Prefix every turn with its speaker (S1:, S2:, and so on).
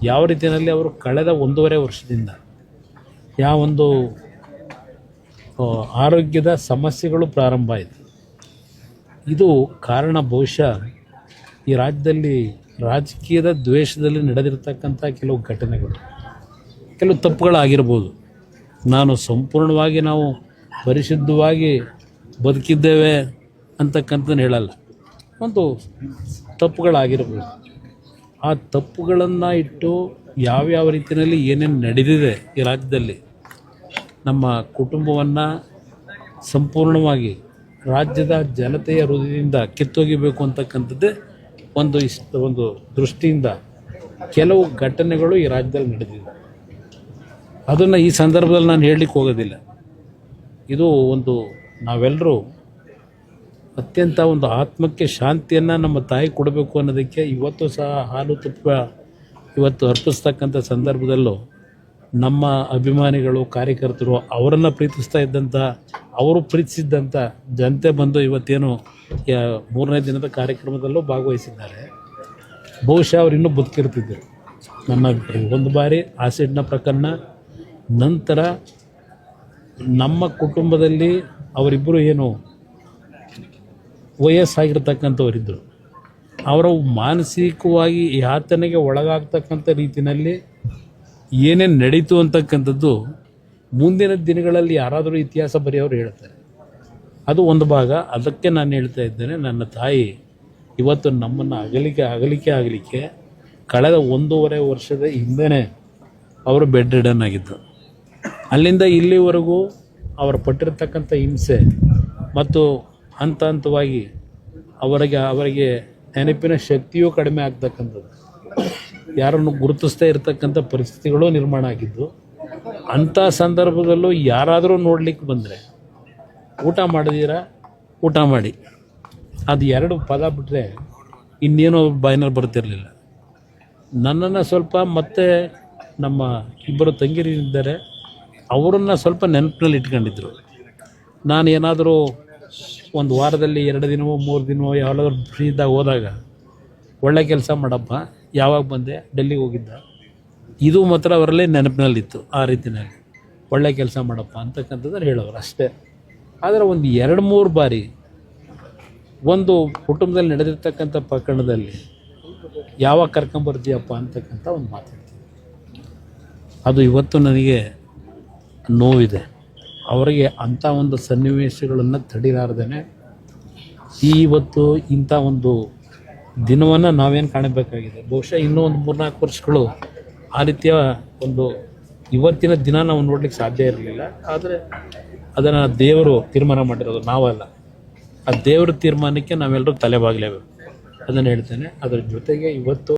S1: ಯಾವ ರೀತಿಯಲ್ಲಿ ಅವರು ಕಳೆದ 1.5 ವರ್ಷದಿಂದ ಯಾವೊಂದು ಆರೋಗ್ಯದ ಸಮಸ್ಯೆಗಳು ಪ್ರಾರಂಭ ಆಯಿತು. ಇದು ಕಾರಣ ಬಹುಶಃ ಈ ರಾಜ್ಯದಲ್ಲಿ ರಾಜಕೀಯದ ದ್ವೇಷದಲ್ಲಿ ನಡೆದಿರ್ತಕ್ಕಂಥ ಕೆಲವು ಘಟನೆಗಳು, ಕೆಲವು ತಪ್ಪುಗಳಾಗಿರ್ಬೋದು. ನಾನು ಸಂಪೂರ್ಣವಾಗಿ ನಾವು ಪರಿಶುದ್ಧವಾಗಿ ಬದುಕಿದ್ದೇವೆ ಅಂತಕ್ಕಂಥದ್ದು ಹೇಳಲ್ಲ, ಒಂದು ತಪ್ಪುಗಳಾಗಿರ್ಬೋದು. ಆ ತಪ್ಪುಗಳನ್ನು ಇಟ್ಟು ಯಾವ್ಯಾವ ರೀತಿಯಲ್ಲಿ ಏನೇನು ನಡೆದಿದೆ ಈ ರಾಜ್ಯದಲ್ಲಿ ನಮ್ಮ ಕುಟುಂಬವನ್ನು ಸಂಪೂರ್ಣವಾಗಿ ರಾಜ್ಯದ ಜನತೆಯ ಹೃದಯದಿಂದ ಕಿತ್ತೊಗಿಬೇಕು ಅಂತಕ್ಕಂಥದ್ದೇ ಒಂದು ದೃಷ್ಟಿಯಿಂದ ಕೆಲವು ಘಟನೆಗಳು ಈ ರಾಜ್ಯದಲ್ಲಿ ನಡೆದಿದೆ. ಅದನ್ನು ಈ ಸಂದರ್ಭದಲ್ಲಿ ನಾನು ಹೇಳಲಿಕ್ಕೆ ಹೋಗೋದಿಲ್ಲ. ಇದು ನಾವೆಲ್ಲರೂ ಅತ್ಯಂತ ಆತ್ಮಕ್ಕೆ ಶಾಂತಿಯನ್ನು ನಮ್ಮ ತಾಯಿ ಕೊಡಬೇಕು ಅನ್ನೋದಕ್ಕೆ ಇವತ್ತು ಸಹ ಹಾಲು ತುಪ್ಪ ಇವತ್ತು ಅರ್ಪಿಸ್ತಕ್ಕಂಥ ಸಂದರ್ಭದಲ್ಲೂ ನಮ್ಮ ಅಭಿಮಾನಿಗಳು, ಕಾರ್ಯಕರ್ತರು, ಅವರನ್ನು ಪ್ರೀತಿಸ್ತಾ ಇದ್ದಂಥ, ಅವರು ಪ್ರೀತಿಸಿದ್ದಂಥ ಜನತೆ ಬಂದು ಇವತ್ತೇನು 3ನೇ ದಿನದ ಕಾರ್ಯಕ್ರಮದಲ್ಲೂ ಭಾಗವಹಿಸಿದ್ದಾರೆ. ಬಹುಶಃ ಅವರು ಇನ್ನೂ ಬದುಕಿರ್ತಿದ್ದರು ನನ್ನ ಅಭಿಪ್ರಾಯ. ಒಂದು ಬಾರಿ ಆಸಿಡ್ನ ಪ್ರಕರಣ ನಂತರ ನಮ್ಮ ಕುಟುಂಬದಲ್ಲಿ ಅವರಿಬ್ಬರು ಏನು ವಯಸ್ಸಾಗಿರ್ತಕ್ಕಂಥವರಿದ್ದರು, ಅವರ ಮಾನಸಿಕವಾಗಿ ಯಾತನೆಗೆ ಒಳಗಾಗ್ತಕ್ಕಂಥ ರೀತಿಯಲ್ಲಿ ಏನೇನು ನಡೀತು ಅಂತಕ್ಕಂಥದ್ದು ಮುಂದಿನ ದಿನಗಳಲ್ಲಿ ಯಾರಾದರೂ ಇತಿಹಾಸ ಬರೆಯೋರು ಹೇಳ್ತಾರೆ. ಅದು ಒಂದು ಭಾಗ. ಅದಕ್ಕೆ ನಾನು ಹೇಳ್ತಾ ಇದ್ದೇನೆ, ನನ್ನ ತಾಯಿ ಇವತ್ತು ನಮ್ಮನ್ನು ಅಗಲಿಕೆ ಕಳೆದ 1.5 ವರ್ಷದ ಹಿಂದೆ ಅವರು ಬೆಡ್ ರಿಡನ್ ಆಗಿದ್ದು. ಅಲ್ಲಿಂದ ಇಲ್ಲಿವರೆಗೂ ಅವರು ಪಟ್ಟಿರ್ತಕ್ಕಂಥ ಹಿಂಸೆ ಮತ್ತು ಹಂತವಾಗಿ ಅವರಿಗೆ ನೆನಪಿನ ಶಕ್ತಿಯೂ ಕಡಿಮೆ ಆಗ್ತಕ್ಕಂಥದ್ದು, ಯಾರನ್ನು ಗುರುತಿಸ್ತಾ ಇರತಕ್ಕಂಥ ಪರಿಸ್ಥಿತಿಗಳು ನಿರ್ಮಾಣ ಆಗಿದ್ದು. ಅಂಥ ಸಂದರ್ಭದಲ್ಲೂ ಯಾರಾದರೂ ನೋಡ್ಲಿಕ್ಕೆ ಬಂದರೆ ಊಟ ಮಾಡಿದ್ದೀರಾ, ಊಟ ಮಾಡಿ, ಅದು 2 ಪದ ಬಿಟ್ಟರೆ ಇನ್ನೇನೋ ಬಾಯಿನಲ್ಲಿ ಬರ್ತಿರಲಿಲ್ಲ. ನನ್ನನ್ನು ಸ್ವಲ್ಪ ಮತ್ತೆ ನಮ್ಮ ಇಬ್ಬರು ತಂಗಿರಿದ್ದಾರೆ, ಅವರನ್ನು ಸ್ವಲ್ಪ ನೆನಪಿನಲ್ಲಿ ಇಟ್ಕೊಂಡಿದ್ರು. ನಾನು ಏನಾದರೂ ಒಂದು ವಾರದಲ್ಲಿ 2 ದಿನವೋ 3 ದಿನವೋ ಯಾವಾಗಾದ್ರೂ ಫ್ರೀ ಇದ್ದಾಗ ಹೋದಾಗ, ಒಳ್ಳೆ ಕೆಲಸ ಮಾಡಪ್ಪ, ಯಾವಾಗ ಬಂದೆ, ಡೆಲ್ಲಿಗೆ ಹೋಗಿದ್ದ, ಇದು ಮಾತ್ರ ಅವರಲ್ಲೇ ನೆನಪಿನಲ್ಲಿತ್ತು. ಆ ರೀತಿಯಲ್ಲಿ ಒಳ್ಳೆ ಕೆಲಸ ಮಾಡಪ್ಪ ಅಂತಕ್ಕಂಥದ್ದು ಹೇಳೋರು ಅಷ್ಟೇ. ಆದರೆ 2-3 ಬಾರಿ ಒಂದು ಕುಟುಂಬದಲ್ಲಿ ನಡೆದಿರ್ತಕ್ಕಂಥ ಪ್ರಕರಣದಲ್ಲಿ ಯಾವಾಗ ಕರ್ಕೊಂಬರ್ತೀಯಪ್ಪ ಅಂತಕ್ಕಂಥ ಒಂದು ಮಾತಾಡ್ತೀವಿ. ಅದು ಇವತ್ತು ನನಗೆ ನೋವಿದೆ. ಅವರಿಗೆ ಅಂಥ ಒಂದು ಸನ್ನಿವೇಶಗಳನ್ನು ತಡಿಲಾರ್ದೇ ಇವತ್ತು ಇಂಥ ಒಂದು ದಿನವನ್ನು ನಾವೇನು ಕಾಣಬೇಕಾಗಿದೆ. ಬಹುಶಃ ಇನ್ನೂ 3-4 ವರ್ಷಗಳು ಆ ರೀತಿಯ ಇವತ್ತಿನ ದಿನ ನಾವು ನೋಡ್ಲಿಕ್ಕೆ ಸಾಧ್ಯ ಇರಲಿಲ್ಲ. ಆದರೆ ಅದನ್ನು ದೇವರು ತೀರ್ಮಾನ ಮಾಡಿರೋದು, ನಾವಲ್ಲ. ಆ ದೇವರ ತೀರ್ಮಾನಕ್ಕೆ ನಾವೆಲ್ಲರೂ ತಲೆಬಾಗಲೇಬೇಕು, ಅದನ್ನು ಹೇಳ್ತೇನೆ. ಅದರ ಜೊತೆಗೆ ಇವತ್ತು